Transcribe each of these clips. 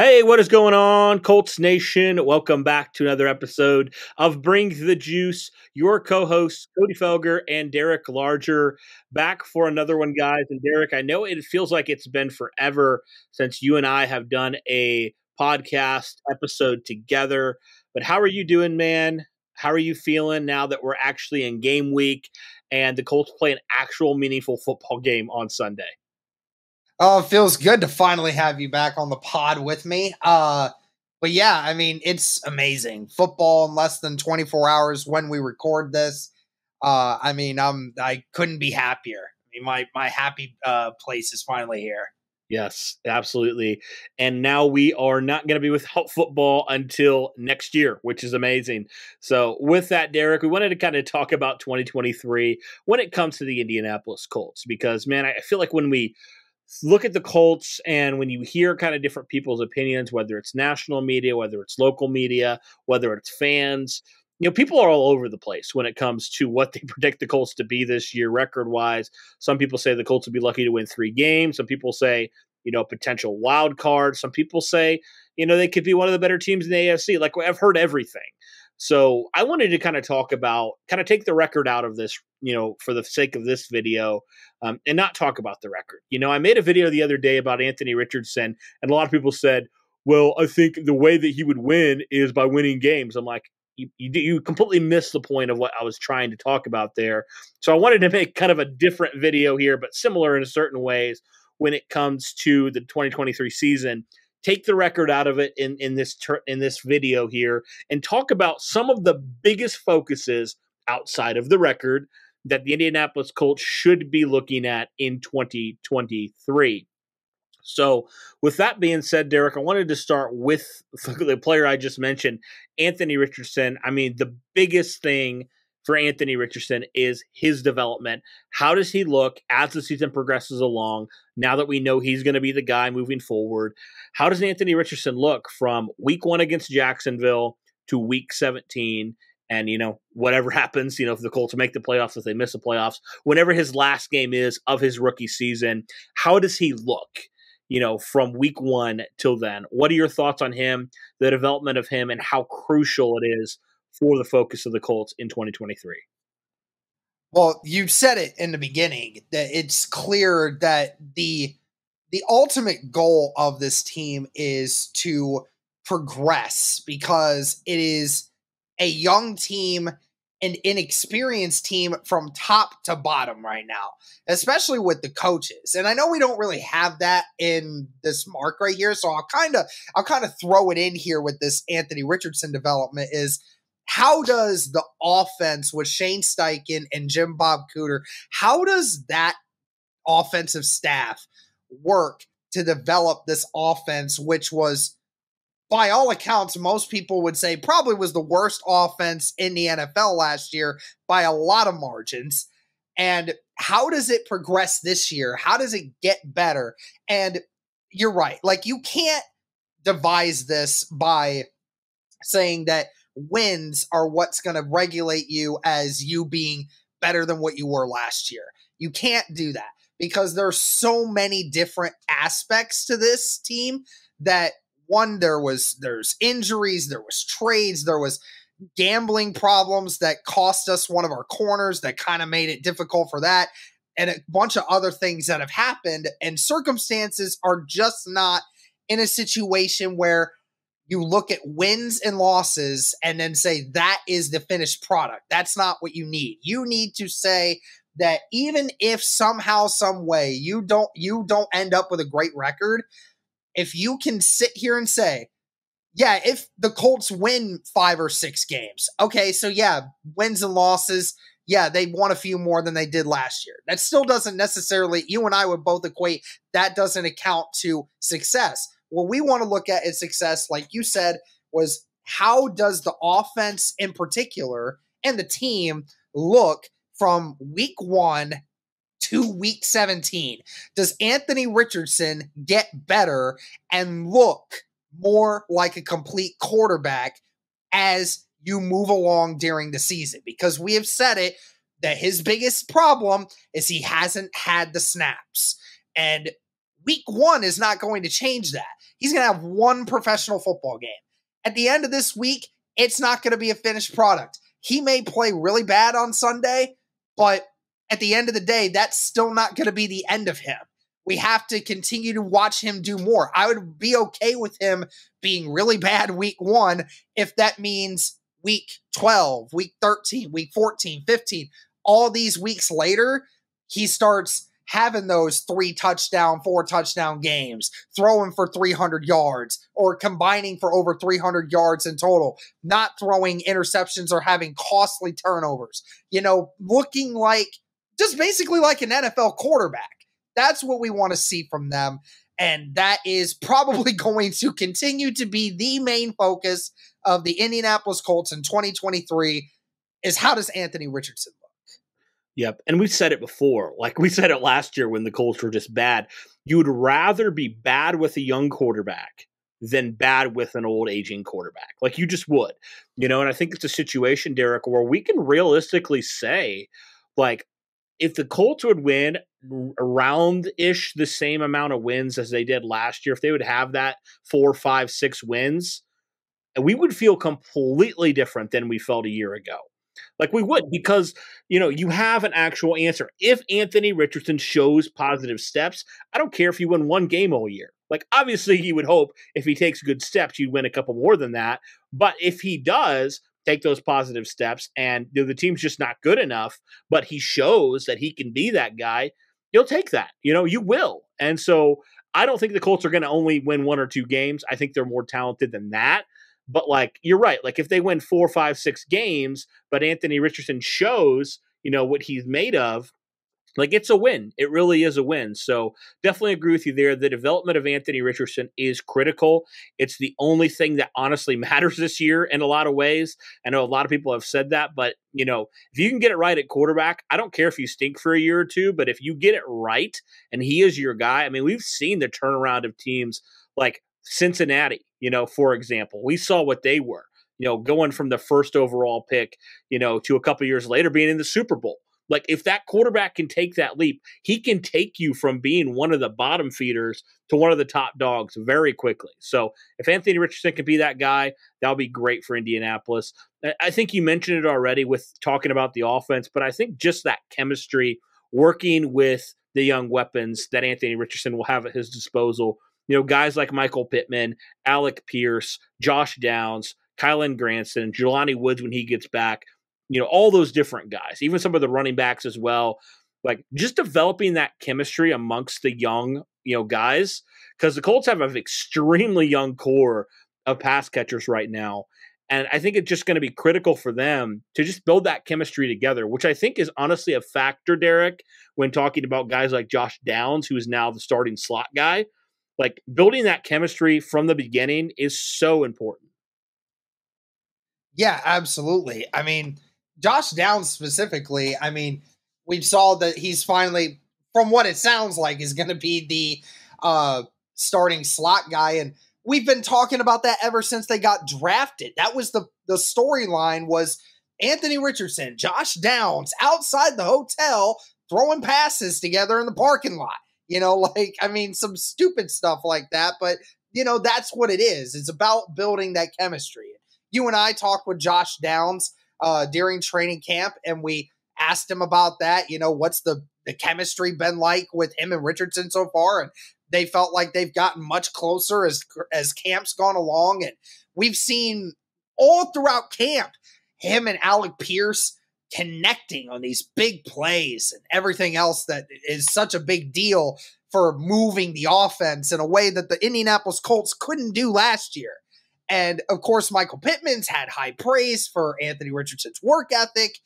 Hey, what is going on, Colts Nation? Welcome back to another episode of Bring the Juice. Your co-hosts, Cody Felger and Derek Larger, back for another one, guys. And Derek, I know it feels like it's been forever since you and I have done a podcast episode together. But how are you doing, man? How are you feeling now that we're actually in game week and the Colts play an actual meaningful football game on Sunday? Oh, it feels good to finally have you back on the pod with me. But yeah, I mean, it's amazing. Football in less than 24 hours when we record this. I couldn't be happier. I mean, my happy place is finally here. Yes, absolutely. And now we are not going to be without football until next year, which is amazing. So, with that, Derek, we wanted to kind of talk about 2023 when it comes to the Indianapolis Colts, because, man, I feel like when we look at the Colts and when you hear kind of different people's opinions, whether it's national media, whether it's local media, whether it's fans, people are all over the place when it comes to what they predict the Colts to be this year record wise. Some people say the Colts will be lucky to win 3 games. Some people say, potential wild card. Some people say, they could be one of the better teams in the AFC. Like, I've heard everything. So I wanted to kind of take the record out of this, for the sake of this video, and not talk about the record. I made a video the other day about Anthony Richardson, and a lot of people said, well, I think the way that he would win is by winning games. I'm like, you completely missed the point of what I was trying to talk about there. So I wanted to make kind of a different video here, but similar in certain ways when it comes to the 2023 season. Take the record out of it in this video here and talk about some of the biggest focuses outside of the record that the Indianapolis Colts should be looking at in 2023. So with that being said, Derek, I wanted to start with the player I just mentioned, Anthony Richardson. I mean, the biggest thing for Anthony Richardson is his development. How does he look as the season progresses along? Now that we know he's going to be the guy moving forward, how does Anthony Richardson look from week 1 against Jacksonville to week 17? And, whatever happens, if the Colts make the playoffs, if they miss the playoffs, whenever his last game is of his rookie season, how does he look, from week 1 till then? What are your thoughts on him, the development of him, and how crucial it is for the focus of the Colts in 2023? Well, you said it in the beginning that it's clear that the ultimate goal of this team is to progress because it is a young team, an inexperienced team from top to bottom right now, especially with the coaches. And I know we don't really have that in this mark right here, so I'll kind of throw it in here with this Anthony Richardson development is how does the offense with Shane Steichen and Jim Bob Cooter, how does that offensive staff work to develop this offense, which was, by all accounts, most people would say probably was the worst offense in the NFL last year by a lot of margins. And how does it progress this year? How does it get better? And you're right. Like, you can't devise this by saying that wins are what's going to regulate you as you being better than what you were last year. You can't do that because there's so many different aspects to this team that there's injuries, there was trades, there was gambling problems that cost us one of our corners that kind of made it difficult for that, and a bunch of other things that have happened, and circumstances are just not in a situation where you look at wins and losses and then say that is the finished product. That's not what you need. You need to say that even if somehow, some way you don't end up with a great record, if you can sit here and say, yeah, if the Colts win 5 or 6 games, okay, so yeah, wins and losses, yeah, they won a few more than they did last year. That still doesn't necessarily, you and I would both equate, that doesn't account to success. What we want to look at as success, like you said, was how does the offense in particular and the team look from week 1 to week 17? Does Anthony Richardson get better and look more like a complete quarterback as you move along during the season? Because we have said it, that his biggest problem is he hasn't had the snaps. And Week 1 is not going to change that. He's going to have one professional football game. At the end of this week, it's not going to be a finished product. He may play really bad on Sunday, but at the end of the day, that's still not going to be the end of him. We have to continue to watch him do more. I would be okay with him being really bad week 1 if that means week 12, week 13, week 14, 15, all these weeks later, he starts having those 3 touchdown, 4 touchdown games, throwing for 300 yards or combining for over 300 yards in total, not throwing interceptions or having costly turnovers, looking like just basically like an NFL quarterback. That's what we want to see from them. And that is probably going to continue to be the main focus of the Indianapolis Colts in 2023 is how does Anthony Richardson look? Yep. And we've said it before. Like we said it last year when the Colts were just bad. You would rather be bad with a young quarterback than bad with an old aging quarterback. Like you just would, and I think it's a situation, Derek, where we can realistically say, like, if the Colts would win around-ish the same amount of wins as they did last year, if they would have that 4, 5, 6 wins, we would feel completely different than we felt a year ago. Like we would, because, you have an actual answer. If Anthony Richardson shows positive steps, I don't care if you win 1 game all year. Like, obviously, you would hope if he takes good steps, you'd win a couple more than that. But if he does take those positive steps and the team's just not good enough, but he shows that he can be that guy, you'll take that. You will. And so I don't think the Colts are going to only win 1 or 2 games. I think they're more talented than that. But, like, you're right. Like, if they win 4, 5, 6 games, but Anthony Richardson shows, what he's made of, like, it's a win. It really is a win. So definitely agree with you there. The development of Anthony Richardson is critical. It's the only thing that honestly matters this year in a lot of ways. I know a lot of people have said that, but, if you can get it right at quarterback, I don't care if you stink for a year or 2, but if you get it right and he is your guy, I mean, we've seen the turnaround of teams like Cincinnati, for example. We saw what they were, going from the first overall pick, to a couple years later being in the Super Bowl. Like, if that quarterback can take that leap, he can take you from being one of the bottom feeders to one of the top dogs very quickly. So if Anthony Richardson can be that guy, that'll be great for Indianapolis. I think you mentioned it already with talking about the offense, but I think just that chemistry working with the young weapons that Anthony Richardson will have at his disposal, guys like Michael Pittman, Alec Pierce, Josh Downs, Kylan Granson, Jelani Woods when he gets back, all those different guys, even some of the running backs as well, like just developing that chemistry amongst the young, guys, because the Colts have an extremely young core of pass catchers right now. And I think it's just going to be critical for them to just build that chemistry together, which I think is honestly a factor, Derek, when talking about guys like Josh Downs, who is now the starting slot guy. Like, building that chemistry from the beginning is so important. Yeah, absolutely. I mean, Josh Downs specifically, I mean, we saw that he's finally, from what it sounds like, is going to be the starting slot guy. And we've been talking about that ever since they got drafted. That was the storyline was Anthony Richardson, Josh Downs outside the hotel throwing passes together in the parking lot. Some stupid stuff like that. But, that's what it is. It's about building that chemistry. You and I talked with Josh Downs during training camp, and we asked him about that. What's the chemistry been like with him and Richardson so far? And they felt like they've gotten much closer as camp's gone along. And we've seen all throughout camp him and Alec Pierce connecting on these big plays and everything else that is such a big deal for moving the offense in a way that the Indianapolis Colts couldn't do last year. And of course, Michael Pittman's had high praise for Anthony Richardson's work ethic.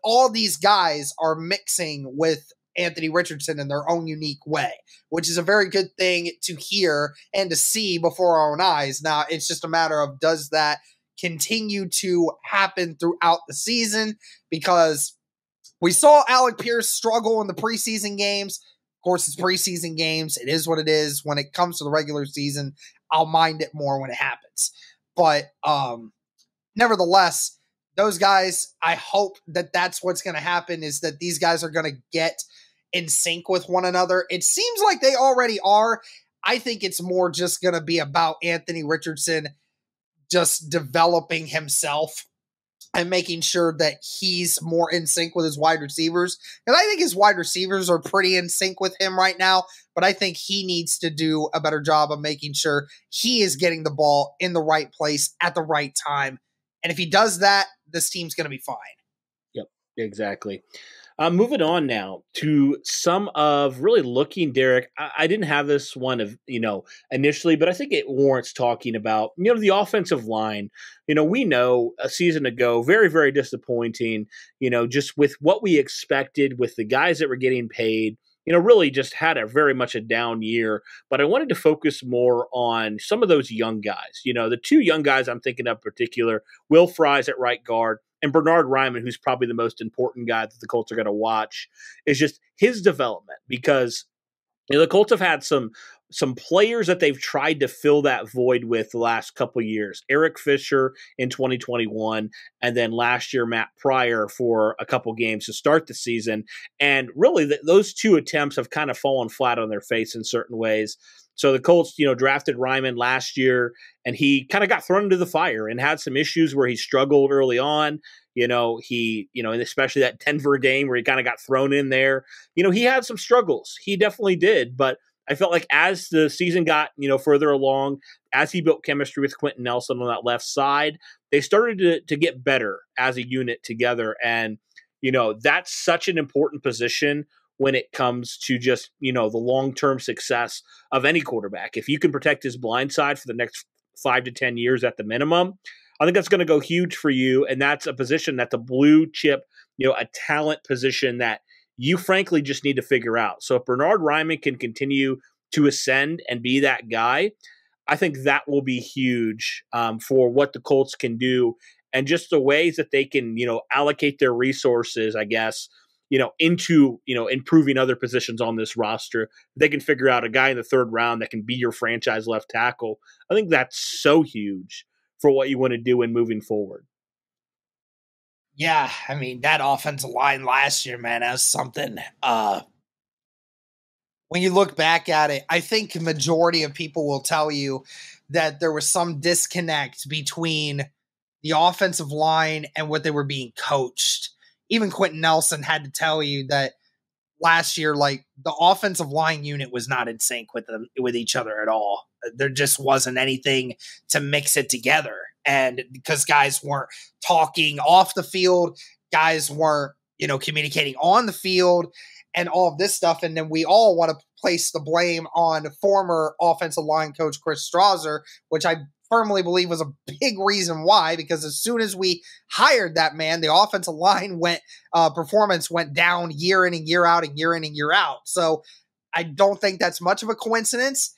All these guys are mixing with Anthony Richardson in their own unique way, which is a very good thing to hear and to see before our own eyes. Now, it's just a matter of, does that continue to happen throughout the season? Because we saw Alec Pierce struggle in the preseason games. Of course, it's preseason games. It is what it is. When it comes to the regular season, I'll mind it more when it happens. But nevertheless, those guys, I hope that that's what's going to happen, is that these guys are going to get in sync with one another. It seems like they already are. I think it's more just going to be about Anthony Richardson just developing himself and making sure that he's more in sync with his wide receivers. And I think his wide receivers are pretty in sync with him right now, but I think he needs to do a better job of making sure he is getting the ball in the right place at the right time. And if he does that, this team's going to be fine. Yep, exactly. Moving on now to some of really looking, Derek. I didn't have this one of initially, but I think it warrants talking about. The offensive line. We know a season ago, very very disappointing. Just with what we expected with the guys that were getting paid. Really just had a very much a down year. But I wanted to focus more on some of those young guys. The two young guys I'm thinking of in particular, Will Fries at right guard and Bernhard Raimann, who's probably the most important guy that the Colts are going to watch, is just his development because the Colts have had some players that they've tried to fill that void with the last couple of years. Eric Fisher in 2021, and then last year Matt Pryor for a couple games to start the season. And really, those two attempts have kind of fallen flat on their face in certain ways. So the Colts, drafted Raimann last year, and he kind of got thrown into the fire and had some issues where he struggled early on. And especially that Denver game where he kind of got thrown in there. He had some struggles. He definitely did. But I felt like as the season got, further along, as he built chemistry with Quentin Nelson on that left side, they started to get better as a unit together. And, that's such an important position when it comes to just, the long-term success of any quarterback. If you can protect his blind side for the next 5 to 10 years at the minimum, I think that's going to go huge for you. And that's a position that's a blue chip, a talent position that you frankly just need to figure out. So if Bernhard Raimann can continue to ascend and be that guy, I think that will be huge for what the Colts can do and just the ways that they can, allocate their resources, I guess, into, improving other positions on this roster. They can figure out a guy in the third round that can be your franchise left tackle. I think that's so huge for what you want to do in moving forward. Yeah, I mean, that offensive line last year, man, that was something. When you look back at it, I think the majority of people will tell you that there was some disconnect between the offensive line and what they were being coached. Even Quentin Nelson had to tell you that last year, like, the offensive line unit was not in sync with each other at all. There just wasn't anything to mix it together. And because guys weren't talking off the field, guys weren't, communicating on the field and all of this stuff. And then we all want to place the blame on former offensive line coach Chris Strauser, which I firmly believe was a big reason why, because as soon as we hired that man, the offensive line performance went down year in and year out and year in and year out. So I don't think that's much of a coincidence.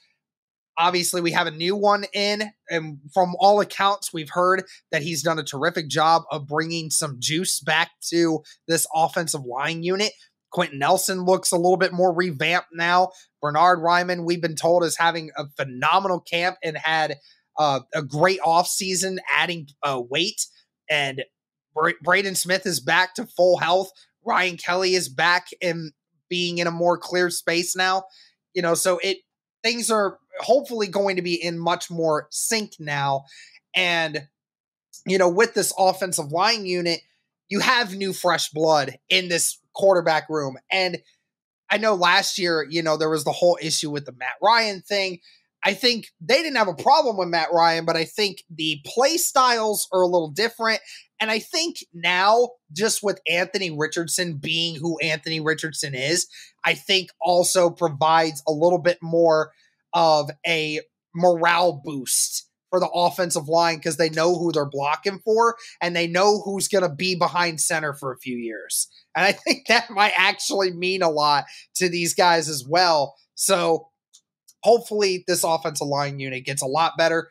Obviously, we have a new one in, and from all accounts, we've heard that he's done a terrific job of bringing some juice back to this offensive line unit. Quentin Nelson looks a little bit more revamped now. Bernhard Raimann, we've been told, is having a phenomenal camp and had a great offseason, adding weight. And Braden Smith is back to full health. Ryan Kelly is back and being in a more clear space now. So things are hopefully going to be in much more sync now. And, with this offensive line unit, you have new fresh blood in this quarterback room. And I know last year, there was the whole issue with the Matt Ryan thing. I think they didn't have a problem with Matt Ryan, but I think the play styles are a little different. And I think now, just with Anthony Richardson being who Anthony Richardson is, I think also provides a little bit more of a morale boost for the offensive line because they know who they're blocking for and they know who's going to be behind center for a few years. And I think that might actually mean a lot to these guys as well. So hopefully this offensive line unit gets a lot better.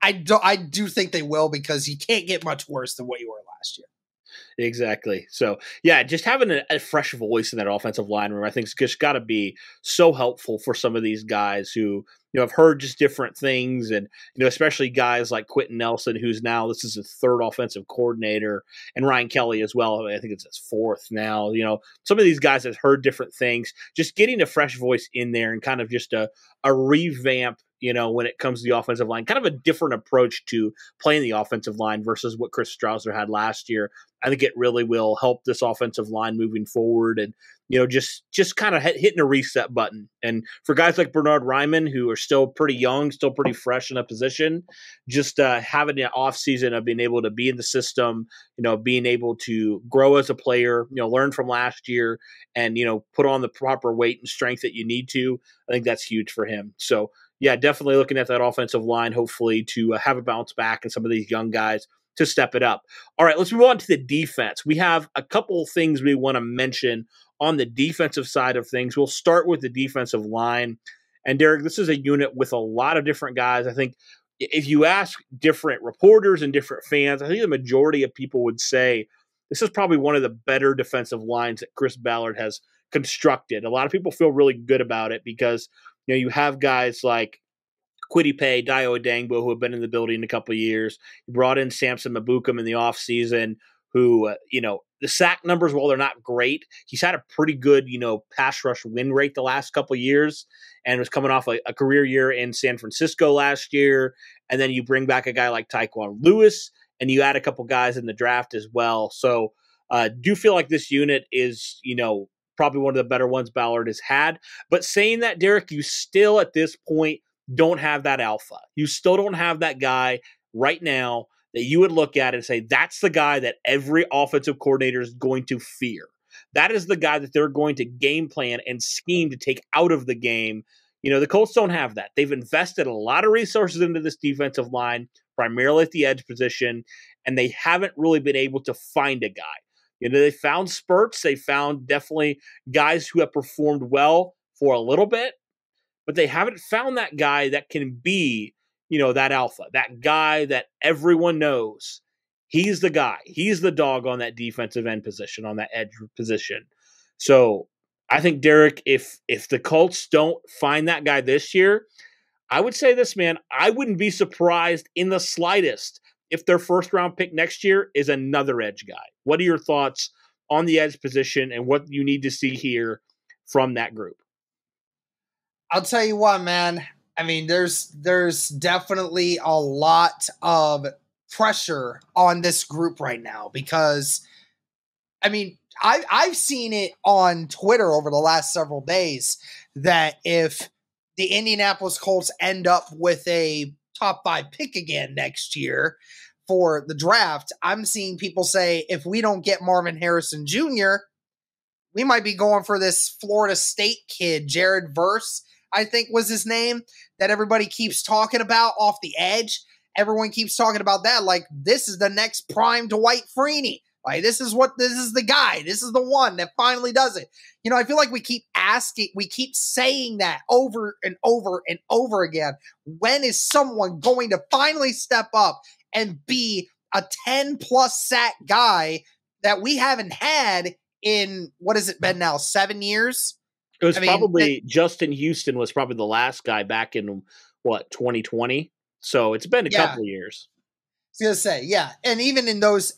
I do think they will, because you can't get much worse than what you were last year. Exactly. So, yeah, just having a fresh voice in that offensive line room, I think, is just got to be so helpful for some of these guys who, have heard just different things. And, especially guys like Quentin Nelson, who's now, this is his third offensive coordinator, and Ryan Kelly as well. I think it's his fourth now. Some of these guys have heard different things. Just getting a fresh voice in there and kind of just a revamp, when it comes to the offensive line, kind of a different approach to playing the offensive line versus what Chris Strausser had last year. I think it really will help this offensive line moving forward, and just kind of hitting a reset button. And for guys like Bernard Ryman, who are still pretty young, still pretty fresh in a position, just having an off season of being able to be in the system, being able to grow as a player, learn from last year, and put on the proper weight and strength that you need to. I think that's huge for him. So, yeah, definitely looking at that offensive line, hopefully to have a bounce back and some of these young guys to step it up. All right, let's move on to the defense. We have a couple of things we want to mention on the defensive side of things. We'll start with the defensive line. And Derek, this is a unit with a lot of different guys. I think if you ask different reporters and different fans, I think the majority of people would say this is probably one of the better defensive lines that Chris Ballard has constructed. A lot of people feel really good about it because you have guys like Kwity Paye, Dio Adangbo, who have been in the building a couple of years. You brought in Samson Mabukum in the offseason, who, the sack numbers, while they're not great, he's had a pretty good, pass rush win rate the last couple of years, and was coming off a career year in San Francisco last year. And then you bring back a guy like Tyquan Lewis, and you add a couple guys in the draft as well. So do feel like this unit is, probably one of the better ones Ballard has had. But saying that, Derek, you still at this point don't have that alpha. You still don't have that guy right now that you would look at and say, that's the guy that every offensive coordinator is going to fear. That is the guy that they're going to game plan and scheme to take out of the game. The Colts don't have that. They've invested a lot of resources into this defensive line, primarily at the edge position, and they haven't really been able to find a guy. They found spurts. They found definitely guys who have performed well for a little bit, but they haven't found that guy that can be, that alpha, that guy that everyone knows. He's the guy. He's the dog on that defensive end position, on that edge position. So I think, Derek, if the Colts don't find that guy this year, I would say this, man, I wouldn't be surprised in the slightest if their first round pick next year is another edge guy. What are your thoughts on the edge position and what you need to see here from that group? I'll tell you what, man. I mean, there's definitely a lot of pressure on this group right now because, I mean, I've seen it on Twitter over the last several days that if the Indianapolis Colts end up with a top 5 pick again next year for the draft, I'm seeing people say if we don't get Marvin Harrison Jr., we might be going for this Florida State kid, Jared Verse, I think was his name, that everybody keeps talking about off the edge. Everyone keeps talking about that like this is the next prime Dwight Freeney. Like this is the guy. This is the one that finally does it. I feel like we keep saying that over and over and over again. When is someone going to finally step up and be a 10-plus sack guy that we haven't had in, what has it been now, 7 years? It was probably Justin Houston was probably the last guy back in 2020. So it's been a couple of years. I was gonna say, yeah. And even in those,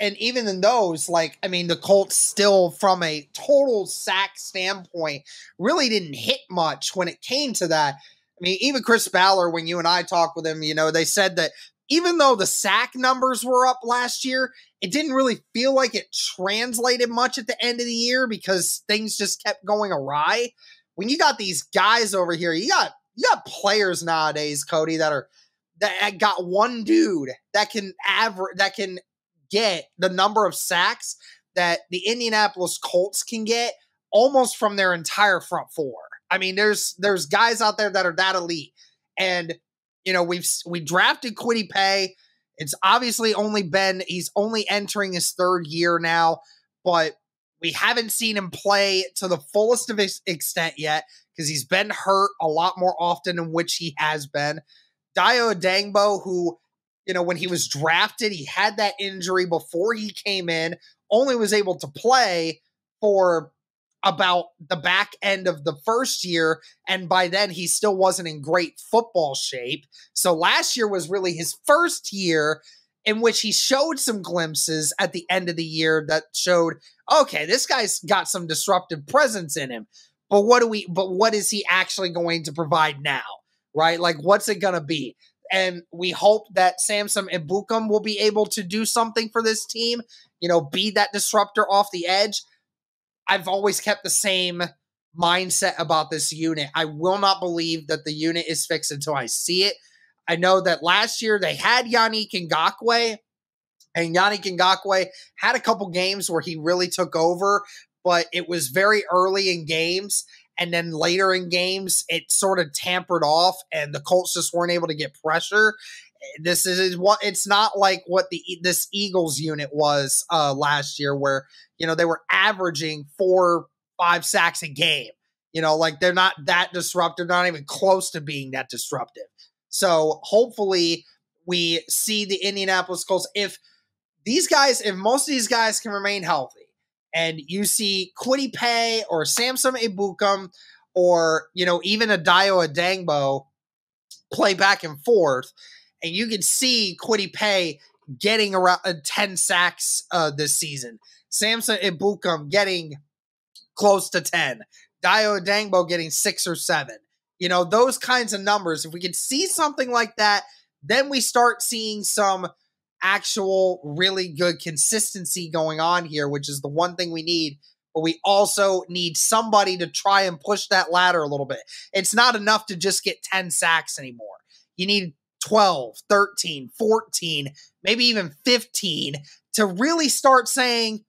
like, I mean, the Colts still from a total sack standpoint really didn't hit much when it came to that. I mean, even Chris Ballard, when you and I talked with him, they said that even though the sack numbers were up last year, it didn't really feel like it translated much at the end of the year because things just kept going awry. When you got these guys over here, you got players nowadays, Cody, that got one dude that can get the number of sacks that the Indianapolis Colts can get almost from their entire front four. I mean, there's guys out there that are that elite. And we drafted Kwity Paye. It's obviously he's only entering his third year now, but we haven't seen him play to the fullest of his extent yet because he's been hurt a lot more often than which he has been. Dio Adangbo, who, when he was drafted, he had that injury before he came in, only was able to play for about the back end of the first year, and by then he still wasn't in great football shape. So last year was really his first year in which he showed some glimpses at the end of the year that showed, okay, this guy's got some disruptive presence in him. But what is he actually going to provide now? Right? Like, what's it gonna be? And we hope that Samson Ebukam will be able to do something for this team, be that disruptor off the edge. I've always kept the same mindset about this unit. I will not believe that the unit is fixed until I see it. I know that last year they had Yannick Ngakoue, and Yannick Ngakoue had a couple games where he really took over, but it was very early in games. And then later in games, it sort of tampered off, and the Colts just weren't able to get pressure. It's not like what this Eagles unit was last year, where they were averaging 4-5 sacks a game. Like, they're not that disruptive, not even close to being that disruptive. So hopefully we see the Indianapolis Colts, if most of these guys can remain healthy, and you see Kwity Paye or Samson Ebukam or even Adayo Adangbo play back and forth, and you can see Kwity Paye getting around 10 sacks this season, Samson Ebukam getting close to 10, Adayo Adangbo getting 6 or 7. Those kinds of numbers. If we could see something like that, then we start seeing some actual really good consistency going on here, which is the one thing we need. But we also need somebody to try and push that ladder a little bit. It's not enough to just get 10 sacks anymore. You need 12, 13, 14, maybe even 15 to really start saying,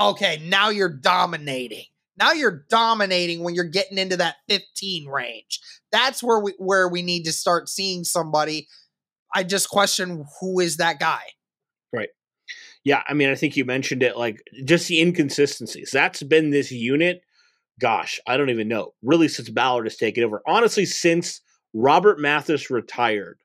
okay, now you're dominating. Now you're dominating when you're getting into that 15 range. That's where we need to start seeing somebody. I just question, who is that guy? Right. Yeah, I mean, I think you mentioned it, like, just the inconsistencies. That's been this unit, gosh, I don't even know, really, since Ballard has taken over. Honestly, since Robert Mathis retired,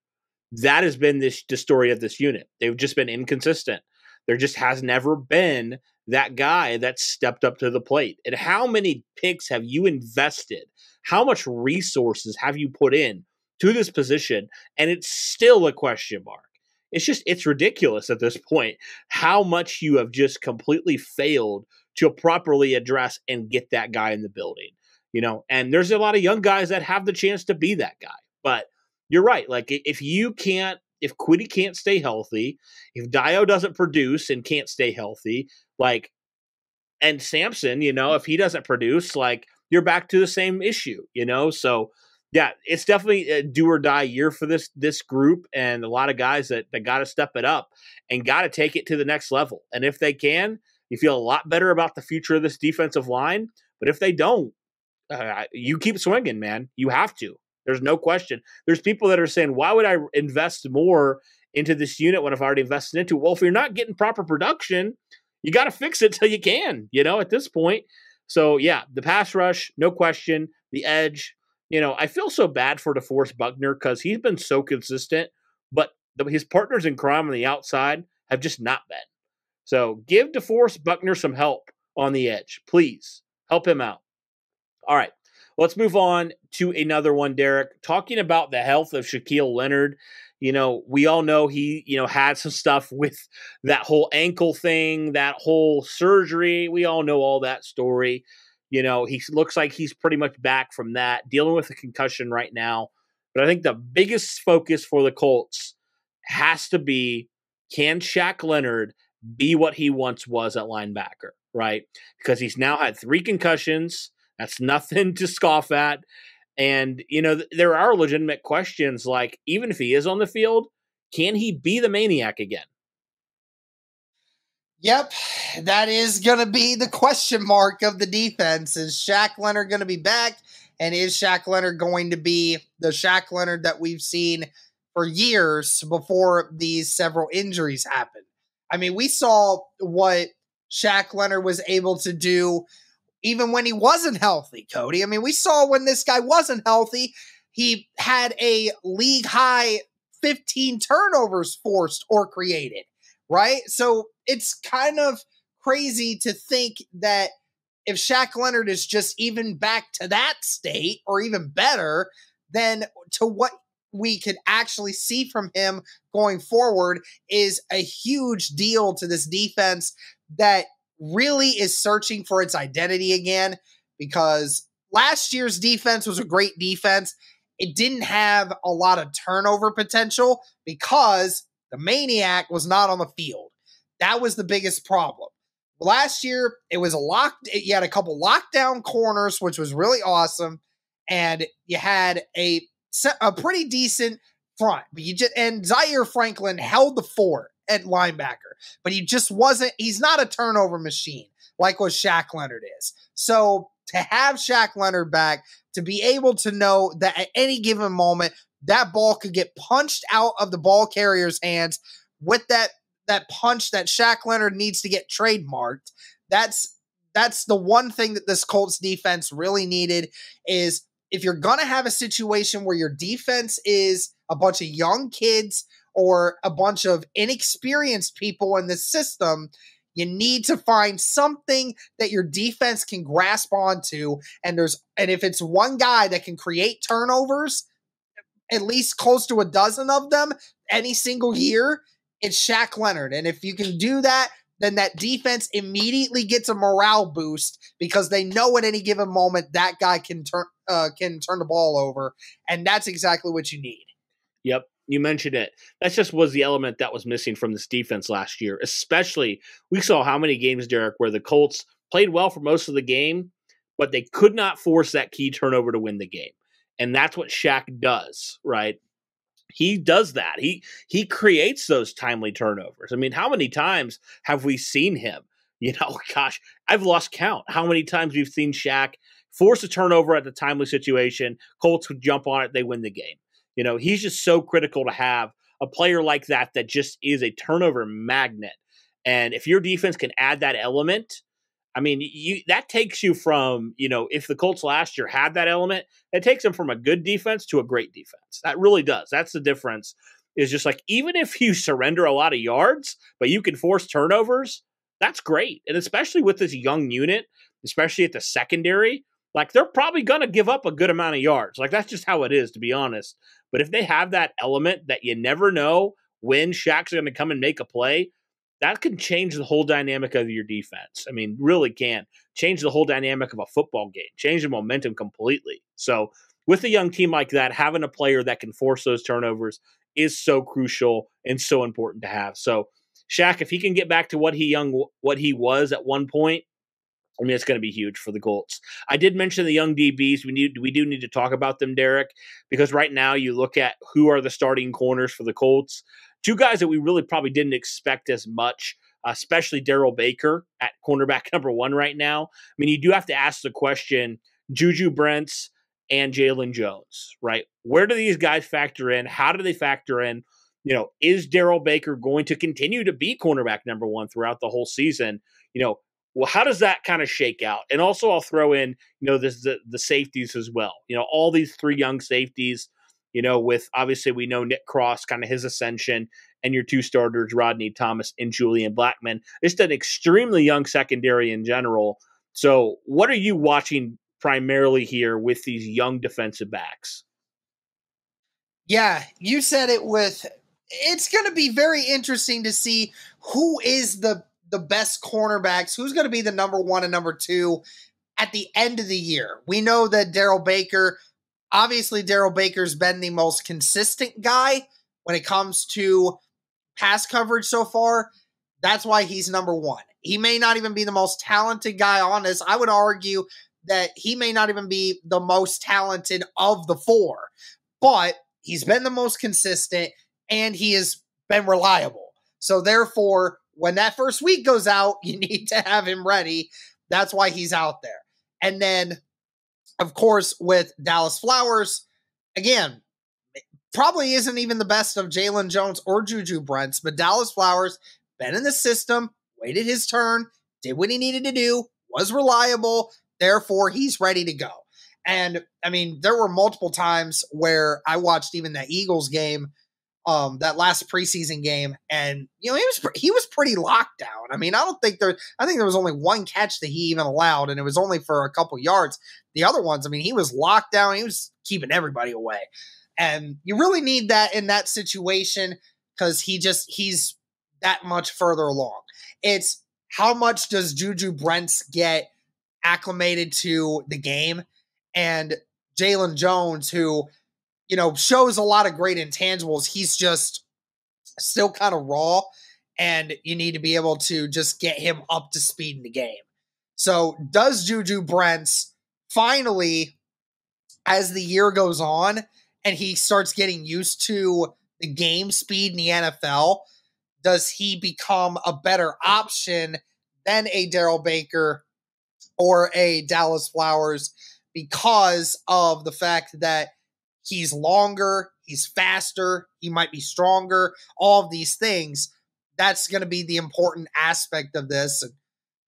that has been the story of this unit. They've just been inconsistent. There just has never been that guy that stepped up to the plate. And how many picks have you invested? How much resources have you put in to this position? And it's still a question mark. It's ridiculous at this point how much you have just completely failed to properly address and get that guy in the building. And there's a lot of young guys that have the chance to be that guy. But you're right. Like, if Kwity can't stay healthy, if Dio doesn't produce and can't stay healthy, and Samson, if he doesn't produce, you're back to the same issue, So, yeah, it's definitely a do or die year for this group, and a lot of guys that got to step it up and got to take it to the next level. And if they can, you feel a lot better about the future of this defensive line. But if they don't, you keep swinging, man. You have to. There's no question. There's people that are saying, why would I invest more into this unit when I've already invested into it? Well, if you're not getting proper production, you got to fix it till you can, at this point. So, yeah, the pass rush, no question. The edge, I feel so bad for DeForest Buckner because he's been so consistent, but his partners in crime on the outside have just not been. So give DeForest Buckner some help on the edge. Please help him out. All right. Let's move on to another one, Derek. Talking about the health of Shaquille Leonard. We all know he, had some stuff with that whole ankle thing, that whole surgery. We all know all that story. He looks like he's pretty much back from that, dealing with a concussion right now. But I think the biggest focus for the Colts has to be, can Shaq Leonard be what he once was at linebacker, right? Because he's now had 3 concussions. That's nothing to scoff at. And, there are legitimate questions like, even if he is on the field, can he be the maniac again? Yep, that is going to be the question mark of the defense. Is Shaq Leonard going to be back? And is Shaq Leonard going to be the Shaq Leonard that we've seen for years before these several injuries happened? I mean, we saw what Shaq Leonard was able to do even when he wasn't healthy, Cody. I mean, we saw when this guy wasn't healthy, he had a league-high 15 turnovers forced or created, right? So it's kind of crazy to think that if Shaq Leonard is just even back to that state or even better, then to what we could actually see from him going forward is a huge deal to this defense that really is searching for its identity again, because last year's defense was a great defense. It didn't have a lot of turnover potential because the maniac was not on the field. That was the biggest problem. Last year, it was you had a couple lockdown corners, which was really awesome, and you had a pretty decent front. But and Zaire Franklin held the fort at linebacker, but he's not a turnover machine like what Shaq Leonard is. So to have Shaq Leonard back, to be able to know that at any given moment, that ball could get punched out of the ball carrier's hands with that punch that Shaq Leonard needs to get trademarked. That's the one thing that this Colts defense really needed. Is if you're going to have a situation where your defense is a bunch of young kids or a bunch of inexperienced people in the system, you need to find something that your defense can grasp onto. And if it's one guy that can create turnovers, at least close to a dozen of them any single year, it's Shaq Leonard. And if you can do that, then that defense immediately gets a morale boost because they know at any given moment that guy can turn the ball over. And that's exactly what you need. Yep. You mentioned it. That just was the element that was missing from this defense last year. Especially, we saw how many games, Derek, where the Colts played well for most of the game, but they could not force that key turnover to win the game. And that's what Shaq does, right? He does that. He creates those timely turnovers. I mean, how many times have we seen him? Gosh, I've lost count how many times we've seen Shaq force a turnover at the timely situation. Colts would jump on it. They win the game. He's just so critical to have a player like that just is a turnover magnet. And if your defense can add that element, I mean, that takes you from, if the Colts last year had that element, it takes them from a good defense to a great defense. That really does. That's the difference. Is just like, even if you surrender a lot of yards, but you can force turnovers, that's great. And especially with this young unit, especially at the secondary, like they're probably going to give up a good amount of yards. Like that's just how it is, to be honest. But if they have that element that you never know when Shaq's going to come and make a play, that can change the whole dynamic of your defense. I mean, really can change the whole dynamic of a football game, change the momentum completely. So with a young team like that, having a player that can force those turnovers is so crucial and so important to have. So Shaq, if he can get back to what he was at one point, I mean, it's going to be huge for the Colts. I did mention the young DBs. We do need to talk about them, Derek, because right now you look at who are the starting corners for the Colts. Two guys that we really probably didn't expect as much, especially Darrell Baker at cornerback number 1 right now. I mean, you do have to ask the question, Juju Brents and Jalen Jones, right? Where do these guys factor in? How do they factor in? Is Darrell Baker going to continue to be cornerback number 1 throughout the whole season? Well, how does that kind of shake out? And also I'll throw in, the safeties as well. All these 3 young safeties, with obviously we know Nick Cross, kind of his ascension, and your 2 starters, Rodney Thomas and Julian Blackman. It's an extremely young secondary in general. So what are you watching primarily here with these young defensive backs? Yeah, you said it it's going to be very interesting to see who is the best cornerbacks, who's going to be the number 1 and number 2 at the end of the year. We know that Darrell Baker's been the most consistent guy when it comes to pass coverage so far. That's why he's number 1. He may not even be the most talented guy on this. I would argue that he may not even be the most talented of the 4, but he's been the most consistent and he has been reliable. So therefore, when that first week goes out, you need to have him ready. That's why he's out there. And then, of course, with Dallas Flowers, again, probably isn't even the best of Jalen Jones or Juju Brents, but Dallas Flowers, been in the system, waited his turn, did what he needed to do, was reliable, therefore he's ready to go. And, I mean, there were multiple times where I watched even that Eagles game that last preseason game, and he was pretty locked down. I mean, I think there was only one catch that he even allowed, and it was only for a couple yards. The other ones, I mean, he was locked down. He was keeping everybody away, and you really need that in that situation because he's that much further along. It's how much does Juju Brents get acclimated to the game, and Jalen Jones, who shows a lot of great intangibles. He's just still kind of raw, and you need to be able to just get him up to speed in the game. So does Juju Brents finally, as the year goes on and he starts getting used to the game speed in the NFL, does he become a better option than a Darrell Baker or a Dallas Flowers because of the fact that he's longer, he's faster, he might be stronger, all of these things? That's going to be the important aspect of this.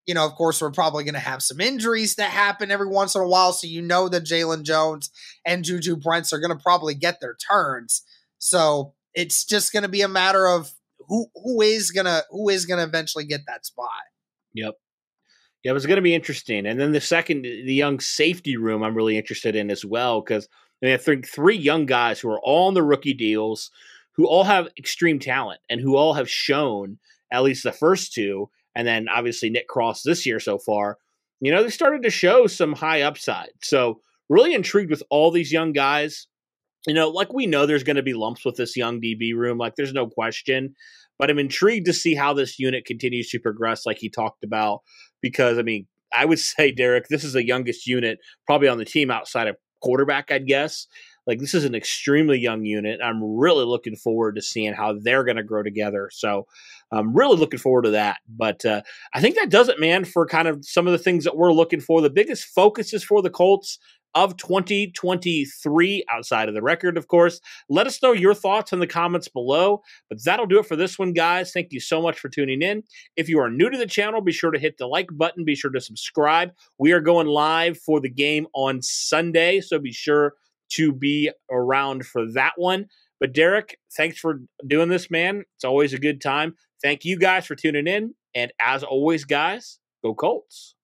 And, of course, we're probably going to have some injuries that happen every once in a while. So that Jalen Jones and Juju Brents are going to probably get their turns. So it's just going to be a matter of who is gonna eventually get that spot. Yep. Yeah, it was going to be interesting. And then the young safety room I'm really interested in as well, because I think three young guys who are all on the rookie deals, who all have extreme talent and who all have shown, at least the first two, and then obviously Nick Cross this year so far, they started to show some high upside. So really intrigued with all these young guys. Like we know there's going to be lumps with this young DB room, like there's no question. But I'm intrigued to see how this unit continues to progress, like he talked about, because, I mean, I would say, Derek, this is the youngest unit probably on the team outside of quarterback, I'd guess. Like, this is an extremely young unit. I'm really looking forward to seeing how they're going to grow together. So I'm really looking forward to that. But I think that does it, man, for kind of some of the things that we're looking for. The biggest focuses for the Colts of 2023 outside of the record, of course. Let us know your thoughts in the comments below. But that'll do it for this one, guys. Thank you so much for tuning in. If you are new to the channel, be sure to hit the like button. Be sure to subscribe. We are going live for the game on Sunday, so be sure to be around for that one. But Derek, thanks for doing this, man. It's always a good time. Thank you guys for tuning in. And as always, guys, go Colts.